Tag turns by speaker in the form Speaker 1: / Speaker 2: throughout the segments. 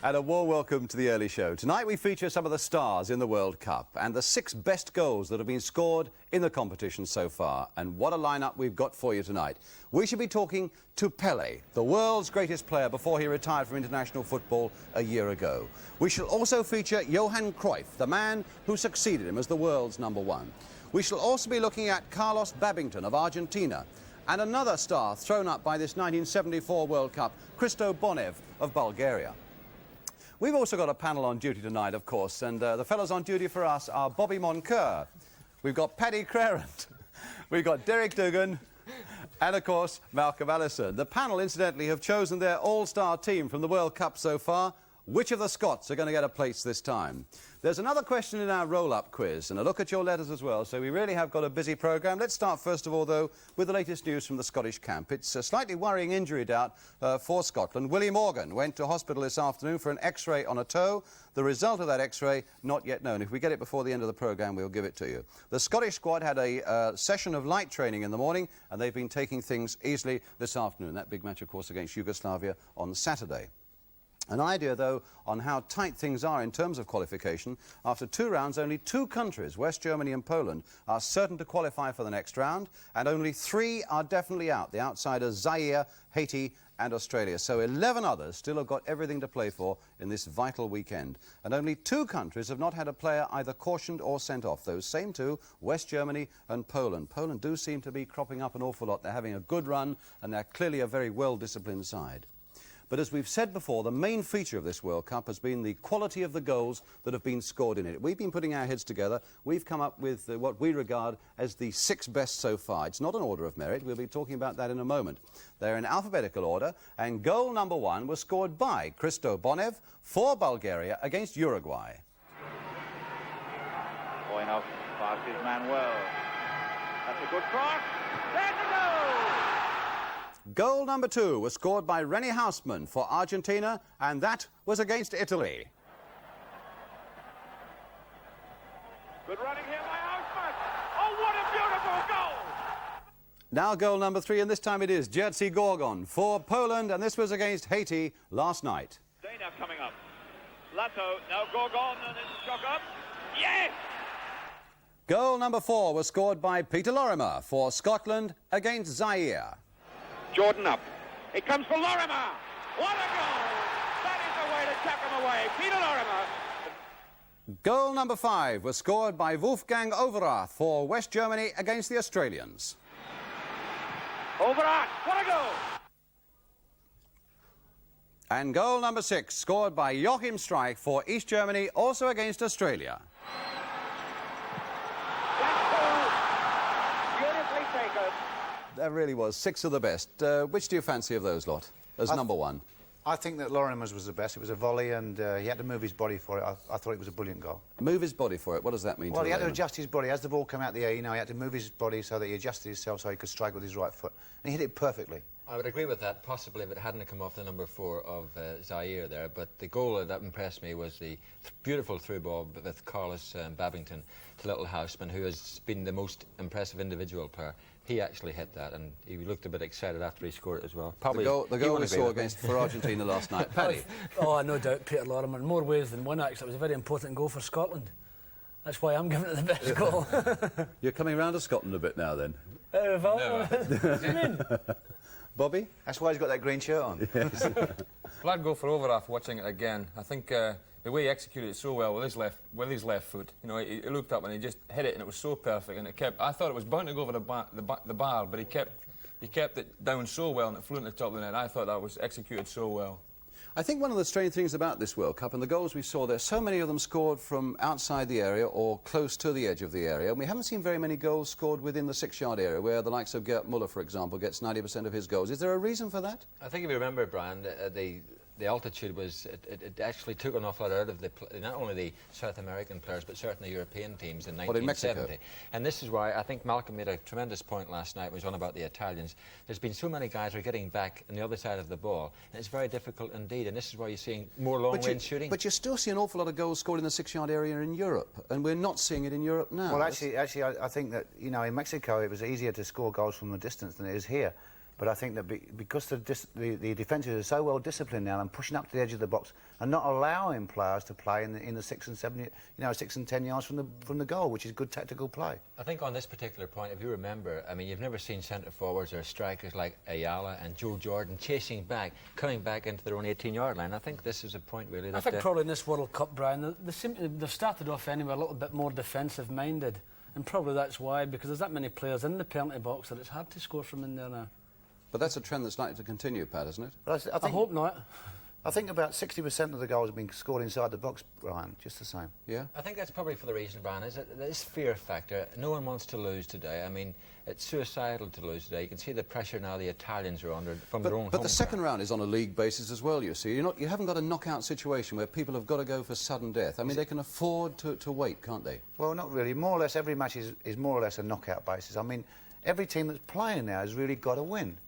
Speaker 1: And a warm welcome to the early show. Tonight we feature some of the stars in the World Cup and the 6 best goals that have been scored in the competition so far. And what a lineup we've got for you tonight. We should be talking to Pelé, the world's greatest player before he retired from international football a year ago. We shall also feature Johan Cruyff, the man who succeeded him as the world's #1. We shall also be looking at Carlos Babington of Argentina and another star thrown up by this 1974 World Cup, Hristo Bonev of Bulgaria. We've also got a panel on duty tonight, of course, and the fellows on duty for us are Bobby Moncur, we've got Paddy Crerand, we've got Derek Dugan, and, of course, Malcolm Allison. The panel, incidentally, have chosen their all-star team from the World Cup so far. Which of the Scots are going to get a place this time? There's another question in our roll-up quiz and a look at your letters as well, so we really have got a busy programme. Let's start, first of all, though, with the latest news from the Scottish camp. It's a slightly worrying injury doubt for Scotland. Willie Morgan went to hospital this afternoon for an X-ray on a toe. The result of that X-ray, not yet known. If we get it before the end of the programme, we'll give it to you. The Scottish squad had a session of light training in the morning, and they've been taking things easily this afternoon. That big match, of course, against Yugoslavia on Saturday. An idea, though, on how tight things are in terms of qualification. After 2 rounds, only 2 countries, West Germany and Poland, are certain to qualify for the next round, and only 3 are definitely out. The outsiders, Zaire, Haiti and Australia. So 11 others still have got everything to play for in this vital weekend. And only 2 countries have not had a player either cautioned or sent off. Those same 2, West Germany and Poland. Poland do seem to be cropping up an awful lot. They're having a good run, and they're clearly a very well-disciplined side. But as we've said before, the main feature of this World Cup has been the quality of the goals that have been scored in it. We've been putting our heads together. We've come up with what we regard as the 6 best so far. It's not an order of merit. We'll be talking about that in a moment. They're in alphabetical order, and goal number 1 was scored by Hristo Bonev for Bulgaria against Uruguay.
Speaker 2: Boynov passed his man well. That's a good cross. There's the goal!
Speaker 1: Goal number 2 was scored by Rennie Hausmann for Argentina, and that was against Italy.
Speaker 2: Good running here by Hausmann. Oh, what a beautiful goal!
Speaker 1: Now goal number 3, and this time it is Jerzy Gorgon for Poland, and this was against Haiti last night.
Speaker 2: Dana coming up. Lato, now Gorgon, and it's shot up. Yes!
Speaker 1: Goal number 4 was scored by Peter Lorimer for Scotland against Zaire.
Speaker 2: Jordan up. It comes for Lorimer. What a goal! That is the way to chuck him away. Peter Lorimer.
Speaker 1: Goal number 5 was scored by Wolfgang Overath for West Germany against the Australians.
Speaker 2: Overath. What a goal!
Speaker 1: And goal number 6 scored by Joachim Streich for East Germany, also against Australia.
Speaker 2: That's 2. Beautifully taken.
Speaker 1: That really was 6 of the best. Which do you fancy of those lot as number 1?
Speaker 3: I think that Lorimer's was the best. It was a volley, and he had to move his body for it. I thought it was a brilliant goal.
Speaker 1: Move his body for it? What does that mean?
Speaker 3: Well, he had to adjust his body. As the ball came out the air, you know, he had to move his body so that he adjusted himself so he could strike with his right foot. And he hit it perfectly.
Speaker 4: I would agree with that, possibly if it hadn't come off the number 4 of Zaire there. But the goal that impressed me was the beautiful through ball with Carlos Babington to Little Houseman, who has been the most impressive individual player. He actually hit that, and he looked a bit excited after he scored it as well. Probably
Speaker 1: the goal he saw for Argentina last night. Paddy?
Speaker 5: Oh, no doubt, Peter Lorimer. In more ways than one, actually. It was a very important goal for Scotland. That's why I'm giving it the best goal.
Speaker 1: You're coming round to Scotland a bit now, then?
Speaker 5: What do you mean?
Speaker 1: Bobby?
Speaker 3: That's why he's got that green shirt on.
Speaker 1: Yes.
Speaker 6: Well, I'd go for Overath watching it again. I think the way he executed it so well with his left foot, you know, he looked up and he just hit it, and it was so perfect, and it kept. I thought it was bound to go over the bar, but he kept it down so well, and it flew in the top of the net. I thought that was executed so well.
Speaker 1: I think one of the strange things about this World Cup and the goals we saw there, so many of them scored from outside the area or close to the edge of the area, and we haven't seen very many goals scored within the 6-yard area, where the likes of Gerd Muller, for example, gets 90% of his goals. Is there a reason for that?
Speaker 4: I think if you remember, Brian, the altitude was, it actually took an awful lot out of not only the South American players, but certainly European teams in 1970. And this is why I think Malcolm made a tremendous point last night, was on about the Italians. There's been so many guys who are getting back on the other side of the ball, and it's very difficult indeed, and this is why you're seeing more long-range shooting.
Speaker 1: But you still see an awful lot of goals scored in the 6-yard area in Europe, and we're not seeing it in Europe now.
Speaker 3: Well, actually, I think that, you know, in Mexico it was easier to score goals from the distance than it is here. But I think that because the defences are so well disciplined now and pushing up to the edge of the box and not allowing players to play in the 6 and 7, 6 and 10 yards from the goal, which is good tactical play.
Speaker 4: I think on this particular point, if you remember, I mean, you've never seen centre forwards or strikers like Ayala and Joe Jordan chasing back, coming back into their own 18-yard line. I think this is a point really that...
Speaker 5: I think probably in this World Cup, Brian, they've started off anyway a little bit more defensive-minded, and probably that's why, because there's that many players in the penalty box that it's hard to score from in there now.
Speaker 1: But that's a trend that's likely to continue, Pat, isn't it?
Speaker 5: I hope not.
Speaker 3: I think about 60% of the goals have been scored inside the box, Brian, just the same.
Speaker 1: Yeah?
Speaker 4: I think that's probably for the reason, Brian, is that this fear factor. No one wants to lose today. I mean, it's suicidal to lose today. You can see the pressure now the Italians are under from their own
Speaker 1: But the second
Speaker 4: ground.
Speaker 1: round is on a league basis as well, you see. You haven't got a knockout situation where people have got to go for sudden death. I mean, they can afford to wait, can't they?
Speaker 3: Well, not really. More or less, every match is more or less a knockout basis. I mean, every team that's playing now has really got to win.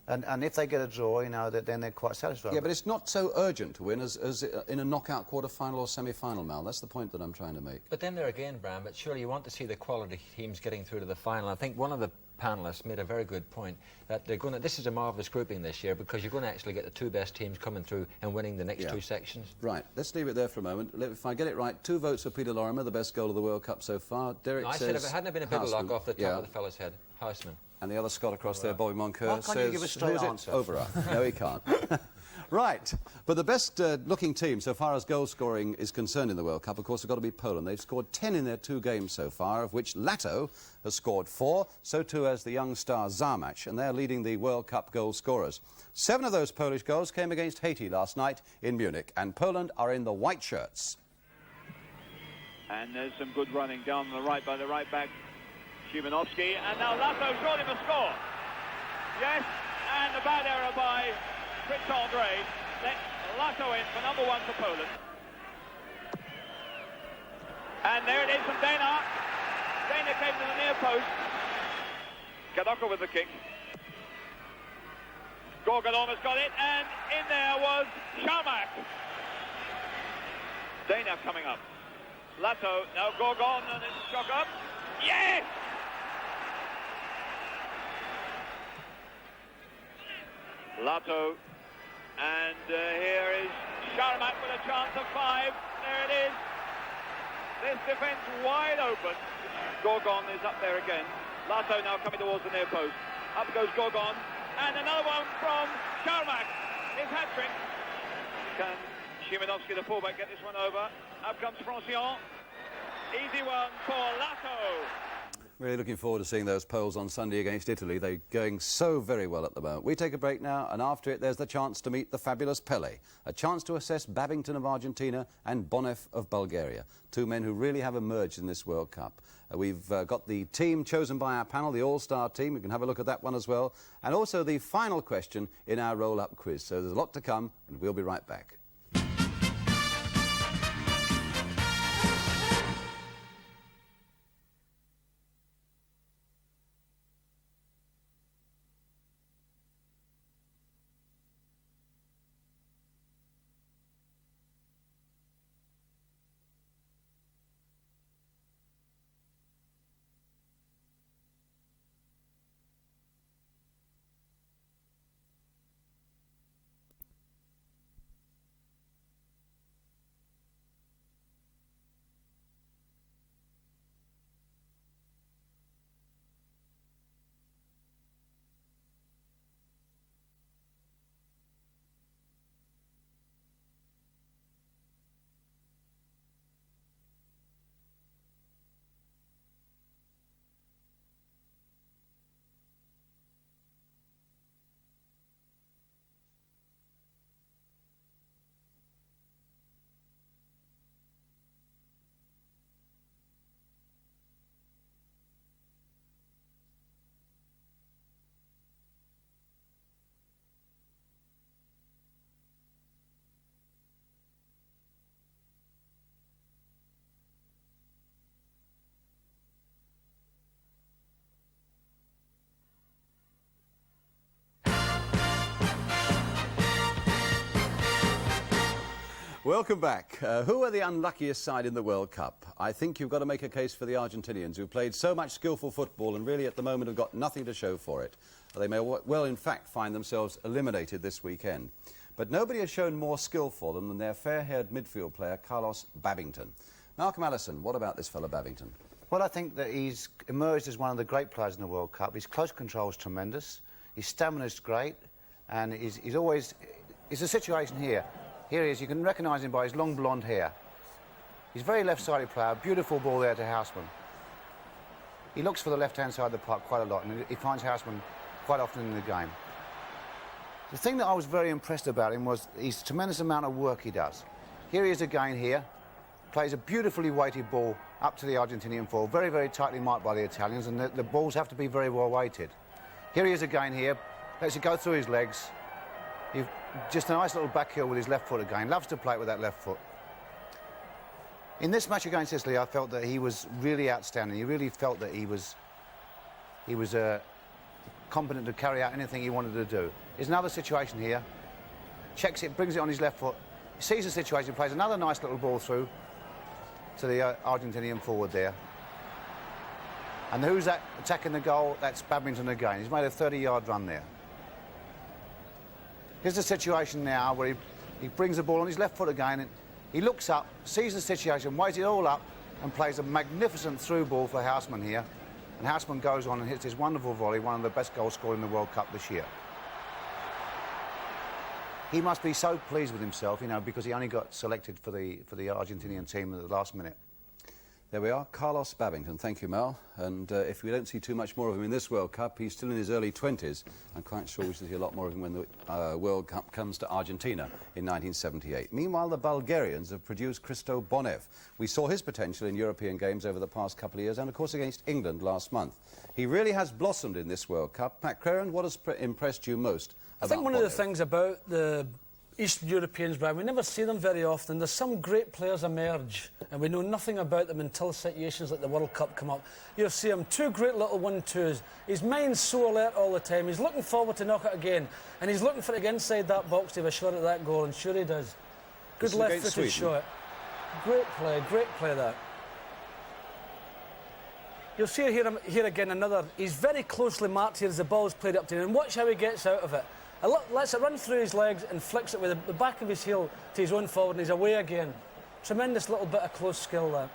Speaker 3: And if they get a draw, then they're quite satisfied.
Speaker 1: Yeah, but it's not so urgent to win as in a knockout quarter-final or semi-final, Mal. That's the point that I'm trying to make.
Speaker 4: But then there again, Brian, but surely you want to see the quality teams getting through to the final. I think one of the panellists made a very good point that this is a marvellous grouping this year because you're going to actually get the two best teams coming through and winning the next two sections.
Speaker 1: Right, let's leave it there for a moment. If I get it right, 2 votes for Peter Lorimer, the best goal of the World Cup so far. Derek
Speaker 4: I
Speaker 1: says
Speaker 4: said if it hadn't been a bit of luck off the top of the fella's head, Houseman.
Speaker 1: And the other Scot across there, Bobby Moncur,
Speaker 3: Why can't
Speaker 1: says...
Speaker 3: you give a straight
Speaker 1: who is
Speaker 3: answer?
Speaker 1: It? Overarch. No, he can't. Right, but the best looking team so far as goal scoring is concerned in the World Cup, of course, has got to be Poland. They've scored 10 in their 2 games so far, of which Lato has scored 4, so too has the young star Zarmach, and they're leading the World Cup goal scorers. 7 of those Polish goals came against Haiti last night in Munich, and Poland are in the white shirts.
Speaker 2: And there's some good running down the right by the right back, Szymanowski, and now Lato surely must score. Yes, and a bad error by Fritz Andre lets Lato in for number 1 for Poland. And there it is from Dana. Dana came to the near post. Kadoko with the kick. Gorgon almost got it, and in there was Sharmak. Dana coming up. Lato, now Gorgon, and it's shot up. Yes! Lato, and here is Sharmak with a chance of 5. There it is. This defence wide open. Gorgon is up there again. Lato now coming towards the near post. Up goes Gorgon, and another one from Sharmak. His hat-trick. Can Szymanowski, the fullback, get this one over? Up comes Francion. Easy one for Lato.
Speaker 1: Really looking forward to seeing those Poles on Sunday against Italy. They're going so very well at the moment. We take a break now, and after it, there's the chance to meet the fabulous Pele, a chance to assess Babington of Argentina and Bonev of Bulgaria, 2 men who really have emerged in this World Cup. We've got the team chosen by our panel, the All-Star team. We can have a look at that one as well, and also the final question in our roll-up quiz. So there's a lot to come, and we'll be right back. Welcome back. Who are the unluckiest side in the World Cup? I think you've got to make a case for the Argentinians, who played so much skillful football and really at the moment have got nothing to show for it. They may well, in fact, find themselves eliminated this weekend. But nobody has shown more skill for them than their fair-haired midfield player, Carlos Babington. Malcolm Allison, what about this fellow Babington?
Speaker 3: Well, I think that he's emerged as one of the great players in the World Cup. His close control is tremendous. His stamina is great. And he's always... It's a situation here. Here he is. You can recognise him by his long blonde hair. He's a very left-sided player. Beautiful ball there to Houseman. He looks for the left-hand side of the park quite a lot, and he finds Houseman quite often in the game. The thing that I was very impressed about him was his tremendous amount of work he does. Here he is again here. Plays a beautifully weighted ball up to the Argentinian forward. Very, very tightly marked by the Italians, and the balls have to be very well weighted. Here he is again here. Lets it go through his legs. Just a nice little back heel with his left foot again. Loves to play it with that left foot. In this match against Italy, I felt that he was really outstanding. He really felt that he was competent to carry out anything he wanted to do. There's another situation here. Checks it, brings it on his left foot. He sees the situation, plays another nice little ball through to the Argentinian forward there. And who's that attacking the goal? That's Babington again. He's made a 30-yard run there. Here's the situation now where he brings the ball on his left foot again, and he looks up, sees the situation, weighs it all up, and plays a magnificent through ball for Houseman here. And Houseman goes on and hits his wonderful volley, one of the best goals scored in the World Cup this year. He must be so pleased with himself, you know, because he only got selected for the Argentinian team at the last minute.
Speaker 1: There we are, Carlos Babington. Thank you, Mel. And if we don't see too much more of him in this World Cup, he's still in his early 20s. I'm quite sure we should see a lot more of him when the World Cup comes to Argentina in 1978. Meanwhile, the Bulgarians have produced Hristo Bonev. We saw his potential in European games over the past couple of years and, of course, against England last month. He really has blossomed in this World Cup. Pat Creran, what has impressed you most about
Speaker 5: I think one of the
Speaker 1: Bonev?
Speaker 5: things about the Eastern Europeans, Brian, we never see them very often. There's some great players emerge, and we know nothing about them until situations like the World Cup come up. You'll see him, two great little 1-2s. His mind's so alert all the time. He's looking forward to knock it again, and he's looking for it inside that box to have a shot at that goal, and sure he does. Good left-footed shot. Great play that. You'll see here again another. He's very closely marked here as the ball's played up to him, and watch how he gets out of it. Lets it run through his legs and flicks it with the back of his heel to his own forward, and he's away again. Tremendous little bit of close skill there.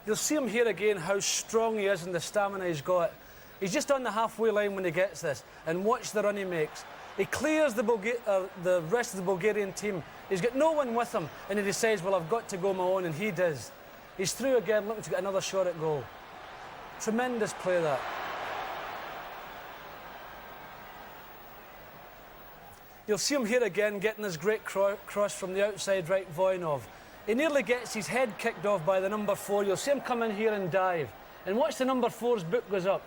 Speaker 5: You'll see him here again, how strong he is and the stamina he's got. He's just on the halfway line when he gets this, and watch the run he makes. He clears the rest of the Bulgarian team. He's got no one with him, and he decides, well, I've got to go my own, and he does. He's through again, looking to get another shot at goal. Tremendous play that. You'll see him here again getting this great cross from the outside right, Voinov. He nearly gets his head kicked off by the number 4. You'll see him come in here and dive. And watch the number 4's boot goes up.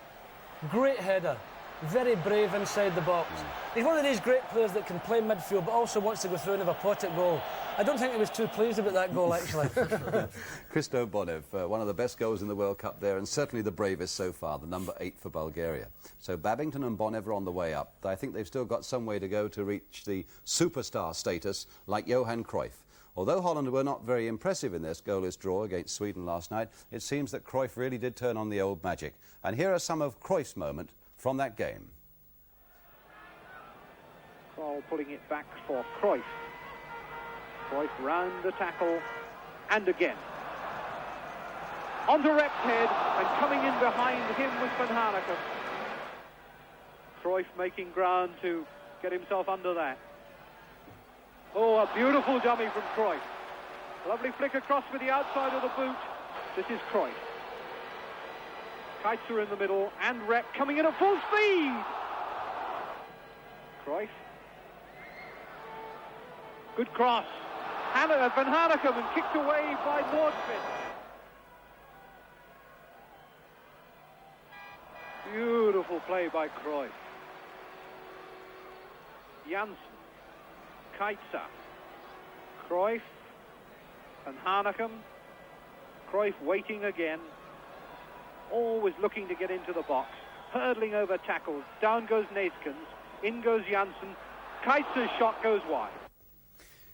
Speaker 5: Great header. Very brave inside the box. He's one of these great players that can play midfield but also wants to go through and have a pot at goal. I don't think he was too pleased about that goal, actually.
Speaker 1: Hristo Bonev, one of the best goals in the World Cup there, and certainly the bravest so far, the number 8 for Bulgaria. So Babington and Bonev are on the way up. I think they've still got some way to go to reach the superstar status like Johan Cruyff. Although Holland were not very impressive in this goalless draw against Sweden last night, it seems that Cruyff really did turn on the old magic. And here are some of Cruyff's moments from that game.
Speaker 2: Kroll pulling it back for Cruyff. Cruyff round the tackle, and again. Onto Rep's head, and coming in behind him was Van Hanegem. Cruyff making ground to get himself under that. Oh, a beautiful dummy from Cruyff. Lovely flick across with the outside of the boot. This is Cruyff. Keitzer in the middle, and Rep coming in at full speed. Cruyff. Good cross. Van Hanegem, and kicked away by Nordqvist. Beautiful play by Cruyff. Janssen. Keitzer. Cruyff. Van Hanegem. Cruyff waiting again. Always looking to get into the box. Hurdling over tackles. Down goes Neeskens. In goes Janssen. Keitzer's shot goes wide.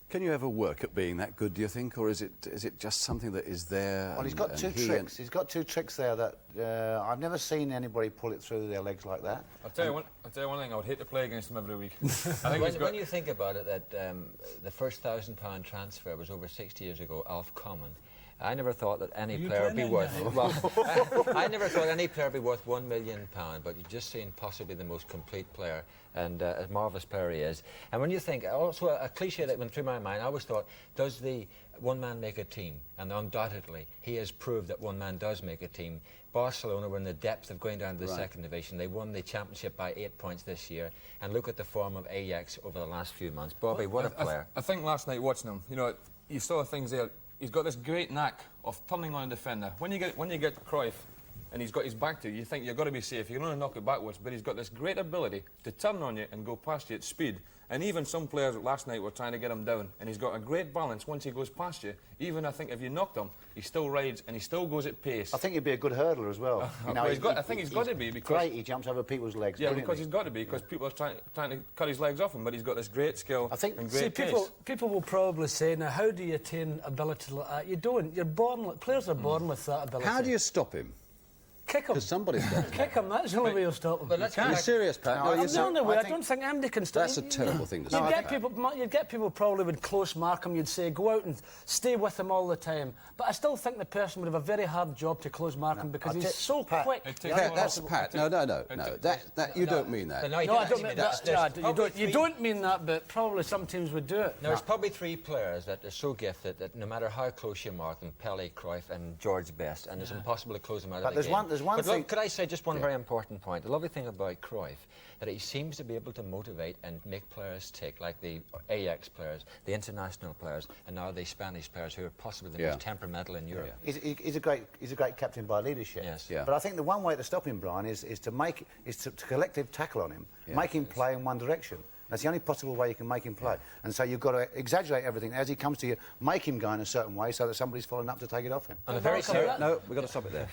Speaker 1: Can you ever work at being that good, do you think, or is it just something that is there?
Speaker 3: Well, he's got two tricks. He's got two tricks there that I've never seen anybody pull it through their legs like that.
Speaker 6: I'll tell you one thing. I would hate to play against him every week. I think
Speaker 4: when you think about it, that the first £1,000 transfer was over 60 years ago, Alf Common. I never thought that any player would be worth. Well, I never thought any player would be worth £1 million, but you've just seen possibly the most complete player, and a marvellous player he is. And when you think, also a cliche that went through my mind, I always thought, does the one man make a team? And undoubtedly, he has proved that one man does make a team. Barcelona were in the depth of going down to the second division. They won the championship by 8 points this year. And look at the form of Ajax over the last few months. Bobby, what a player.
Speaker 6: I think last night watching him, you know, you saw things there. He's got this great knack of turning on a defender. When you get Cruyff and he's got his back to you, you think you've got to be safe. You can only knock it backwards, but he's got this great ability to turn on you and go past you at speed. And even some players last night were trying to get him down, and he's got a great balance once he goes past you. Even, I think, if you knocked him, he still rides and he still goes at pace.
Speaker 3: I think he'd be a good hurdler as well.
Speaker 6: I think he's got to be, because...
Speaker 3: Great, he jumps over people's legs.
Speaker 6: Yeah, because he's got to be, because people are trying to cut his legs off him, but he's got this great skill and great pace.
Speaker 5: People will probably say, now, how do you attain ability like that? You don't. You're born... Players are born with that ability.
Speaker 1: How do you stop him?
Speaker 5: Kick him.
Speaker 1: Because somebody's got to.
Speaker 5: Kick him, that's the only way you'll stop him.
Speaker 4: But let's
Speaker 1: You're serious, Pat?
Speaker 5: No, I'm the only way. I don't think anybody can stop him.
Speaker 1: That's a terrible thing to say.
Speaker 5: You'd get people probably would close mark him, you'd say, go out and stay with him all the time. But I still think the person would have a very hard job to close mark him, because he's so quick.
Speaker 1: Pat, that's Pat. No. You don't mean that.
Speaker 5: No, I don't mean that. You don't mean that, but probably some teams would do it.
Speaker 4: Now, there's probably three players that are so gifted that no matter how close you mark them, Pelé, Cruyff and George Best, and it's impossible to close them out of the game.
Speaker 3: There's one thing...
Speaker 4: Could I say just one very important point? The lovely thing about Cruyff, that he seems to be able to motivate and make players tick, like the Ajax players, the international players, and now the Spanish players, who are possibly the most temperamental in Europe.
Speaker 3: He's a great captain by leadership.
Speaker 4: Yes.
Speaker 3: But I think the one way to stop him, Brian, is to collective tackle on him, make him play in one direction. That's the only possible way you can make him play. And so you've got to exaggerate everything. As he comes to you, make him go in a certain way so that somebody's following up to take it off him.
Speaker 1: No, we've got to stop it there.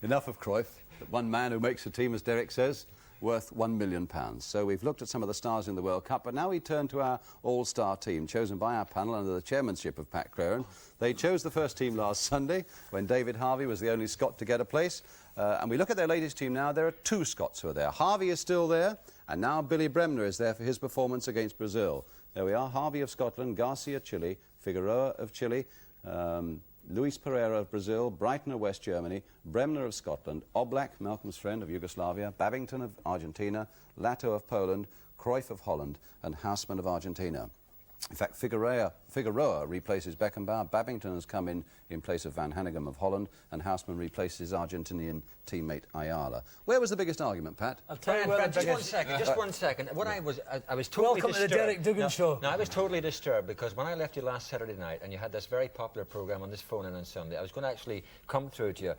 Speaker 1: Enough of Cruyff. One man who makes a team, as Derek says, worth £1 million. So we've looked at some of the stars in the World Cup, but now we turn to our all-star team, chosen by our panel under the chairmanship of Pat Crowren. They chose the first team last Sunday, when David Harvey was the only Scot to get a place. And we look at their latest team now. There are two Scots who are there. Harvey is still there, and now Billy Bremner is there for his performance against Brazil. There we are, Harvey of Scotland, Garcia Chile, Figueroa of Chile, Luis Pereira of Brazil, Brighton of West Germany, Bremner of Scotland, Oblak, Malcolm's friend, of Yugoslavia, Babington of Argentina, Lato of Poland, Cruyff of Holland, and Houseman of Argentina. In fact, Figueroa replaces Beckenbauer, Babington has come in place of Van Hanegem of Holland, and Houseman replaces Argentinian teammate Ayala. Where was the biggest argument, Pat?
Speaker 5: I'll tell you where
Speaker 4: just 1 second, just 1 second. What I was totally
Speaker 5: Welcome
Speaker 4: disturbed.
Speaker 5: to the Derek Dugan Show.
Speaker 4: No, I was totally disturbed, because when I left you last Saturday night and you had this very popular programme on this phone-in on Sunday, I was going to actually come through to you.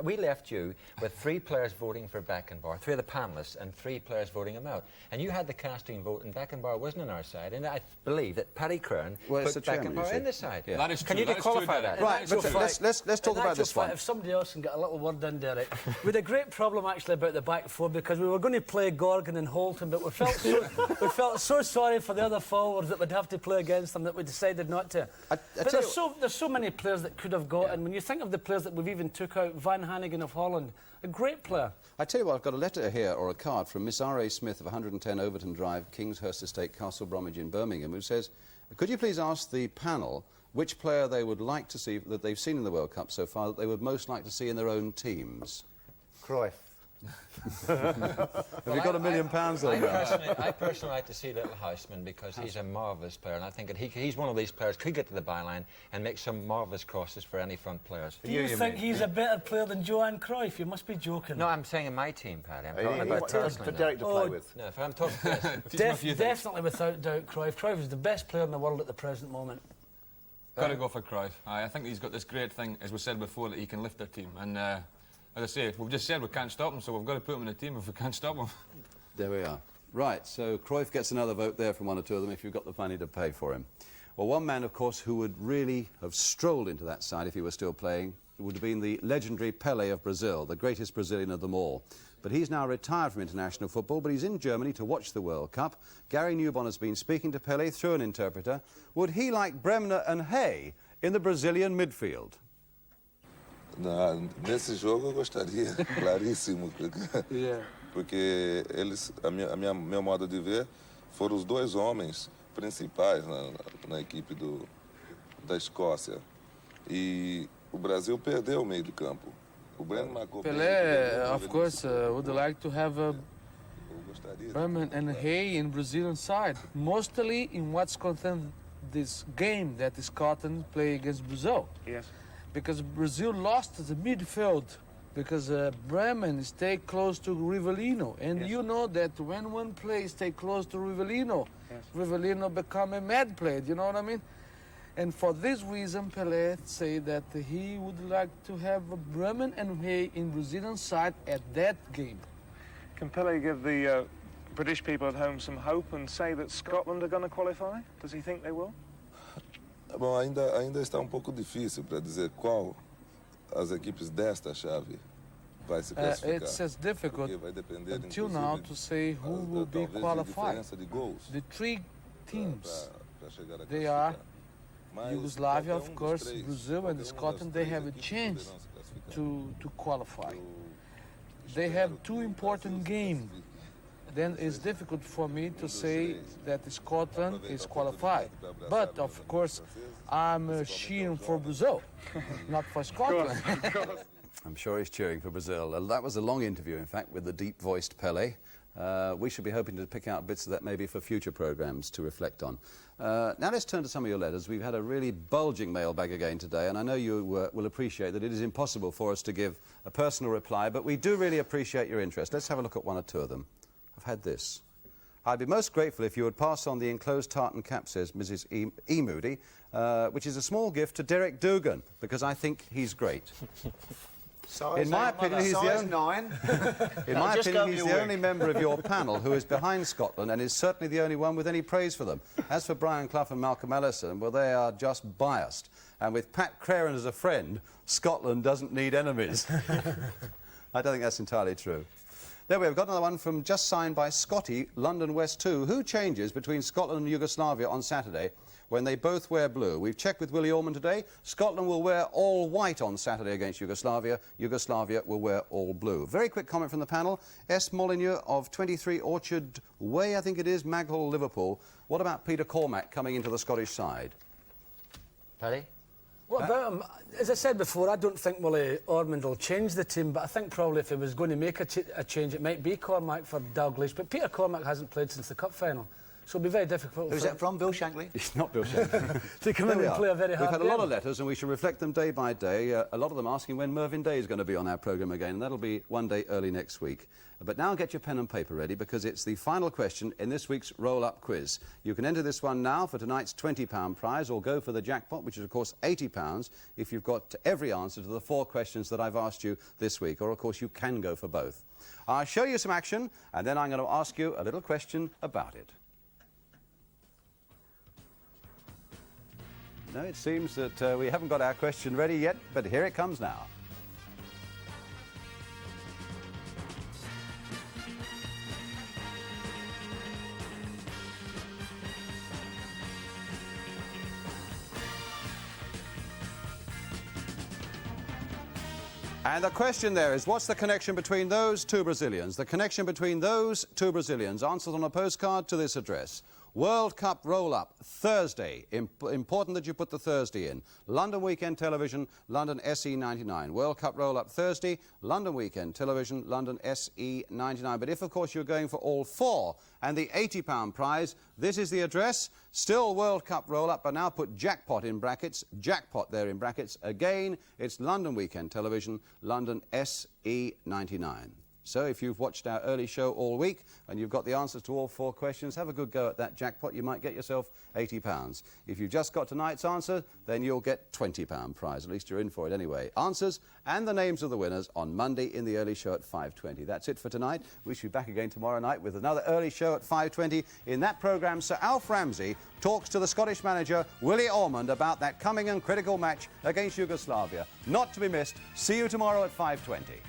Speaker 4: We left you with 3 players voting for Beckenbauer, 3 of the panellists, and 3 players voting him out. And you had the casting vote, and Beckenbauer wasn't on our side. And I believe that Paddy Crowren put Beckenbauer in the side.
Speaker 1: Yeah.
Speaker 6: That is true.
Speaker 4: Can you qualify that?
Speaker 1: Right, but let's talk about this one.
Speaker 5: If somebody else can get a little word in, Derek. We had a great problem, actually, about the back four, because we were going to play Gorgon and Holton, but we felt so sorry for the other forwards that we'd have to play against them that we decided not to. But there's so many players that could have got, and when you think of the players that we've even took out, Van Hanegem of Holland, a great player.
Speaker 1: I tell you what, I've got a letter here, or a card, from Miss R.A. Smith of 110 Overton Drive, Kingshurst Estate, Castle Bromwich in Birmingham, who says, could you please ask the panel which player they would like to see, that they've seen in the World Cup so far, that they would most like to see in their own teams?
Speaker 3: Cruyff.
Speaker 1: Have you got £1 million there?
Speaker 4: I personally like to see little Houseman, because he's a marvellous player, and I think that he's one of these players could get to the byline and make some marvellous crosses for any front players.
Speaker 5: Do you think he's a better player than Johan Cruyff? You must be joking.
Speaker 4: No, I'm saying in my team, Paddy. I'm talking about personally.
Speaker 3: For Derek to play with.
Speaker 4: No, if I'm talking
Speaker 5: definitely, without doubt, Cruyff. Cruyff is the best player in the world at the present moment.
Speaker 6: Got to go for Cruyff. I think he's got this great thing, as we said before, that he can lift their team. And as I say, we've just said we can't stop him, so we've got to put him in the team if we can't stop him.
Speaker 1: There we are. Right, so Cruyff gets another vote there from one or two of them if you've got the money to pay for him. Well, one man, of course, who would really have strolled into that side if he were still playing would have been the legendary Pelé of Brazil, the greatest Brazilian of them all. But he's now retired from international football, but he's in Germany to watch the World Cup. Gary Newbon has been speaking to Pelé through an interpreter. Would he like Bremner and Hay in the Brazilian midfield?
Speaker 7: Nesse jogo eu gostaria, claríssimo. Porque eles, meu modo de ver, foram os dois homens principais na equipe da Escócia. E o Brasil perdeu o meio de campo. O Breno marcou.
Speaker 8: Pelé, of course, would like to have Bremen and Hay in Brazilian side, mostly in what's concerned this game that Scotland play against Brazil.
Speaker 2: Yes.
Speaker 8: Because Brazil lost the midfield because Bremen stay close to Rivellino, and
Speaker 2: yes.
Speaker 8: you know that when one player stay close to Rivellino, yes. Rivellino become a mad player. You know what I mean? And for this reason, Pelé say that he would like to have Bremen and Hay in Brazilian side at that game.
Speaker 9: Can Pelé give the British people at home some hope and say that Scotland are going to qualify? Does he think they will?
Speaker 7: Bom, ainda está pouco difícil para dizer qual as equipes desta chave vai se classificar.
Speaker 8: It's as difficult until now to say who will be qualified. The three teams, they are Yugoslavia, of course, Brazil and Scotland, they have a chance to qualify. They have two important games. Then it's difficult for me to say that Scotland is qualified. But, of course, I'm cheering for Brazil, not for Scotland.
Speaker 1: I'm sure he's cheering for Brazil. That was a long interview, in fact, with the deep-voiced Pelé. We should be hoping to pick out bits of that maybe for future programmes to reflect on. Now let's turn to some of your letters. We've had a really bulging mailbag again today, and I know you will appreciate that it is impossible for us to give a personal reply, but we do really appreciate your interest. Let's have a look at one or two of them. I've had this. I'd be most grateful if you would pass on the enclosed tartan cap, says Mrs. E. Moody, which is a small gift to Derek Dugan, because I think he's great. In my opinion, he's the only member of your panel who is behind Scotland and is certainly the only one with any praise for them. As for Brian Clough and Malcolm Ellison, well, they are just biased. And with Pat Craren as a friend, Scotland doesn't need enemies. I don't think that's entirely true. There we have got another one from just signed by Scotty, London West 2. Who changes between Scotland and Yugoslavia on Saturday when they both wear blue? We've checked with Willie Orman today. Scotland will wear all white on Saturday against Yugoslavia. Yugoslavia will wear all blue. Very quick comment from the panel. S. Molyneux of 23 Orchard Way, I think it is, Maghall, Liverpool. What about Peter Cormack coming into the Scottish side?
Speaker 3: Paddy?
Speaker 5: What about him? As I said before, I don't think Willie Ormond will change the team, but I think probably if he was going to make a change, it might be Cormack for Dalglish. But Peter Cormack hasn't played since the Cup final, so it'll be very difficult.
Speaker 3: Who's that from? Bill Shankly?
Speaker 1: It's not Bill Shankly.
Speaker 5: To come in and play a very hard game.
Speaker 1: We've had a lot of letters, and we shall reflect them day by day. A lot of them asking when Mervyn Day is going to be on our programme again, and that'll be one day early next week. But now get your pen and paper ready, because it's the final question in this week's roll-up quiz. You can enter this one now for tonight's £20 prize, or go for the jackpot, which is, of course, £80, if you've got every answer to the 4 questions that I've asked you this week. Or, of course, you can go for both. I'll show you some action, and then I'm going to ask you a little question about it. No, it seems that we haven't got our question ready yet, but here it comes now. And the question there is, what's the connection between those two Brazilians? The connection between those two Brazilians. Answers on a postcard to this address. World Cup roll-up, Thursday. Important that you put the Thursday in. London Weekend Television, London SE99. World Cup roll-up Thursday, London Weekend Television, London SE99. But if, of course, you're going for all 4 and the £80 prize, this is the address. Still World Cup roll-up, but now put jackpot in brackets. Jackpot there in brackets. Again, it's London Weekend Television, London SE99. So if you've watched our early show all week and you've got the answers to all 4 questions, have a good go at that jackpot. You might get yourself £80. If you've just got tonight's answer, then you'll get £20 prize. At least you're in for it anyway. Answers and the names of the winners on Monday in the early show at 5:20. That's it for tonight. We should be back again tomorrow night with another early show at 5:20. In that programme, Sir Alf Ramsey talks to the Scottish manager, Willie Ormond, about that coming and critical match against Yugoslavia. Not to be missed. See you tomorrow at 5:20.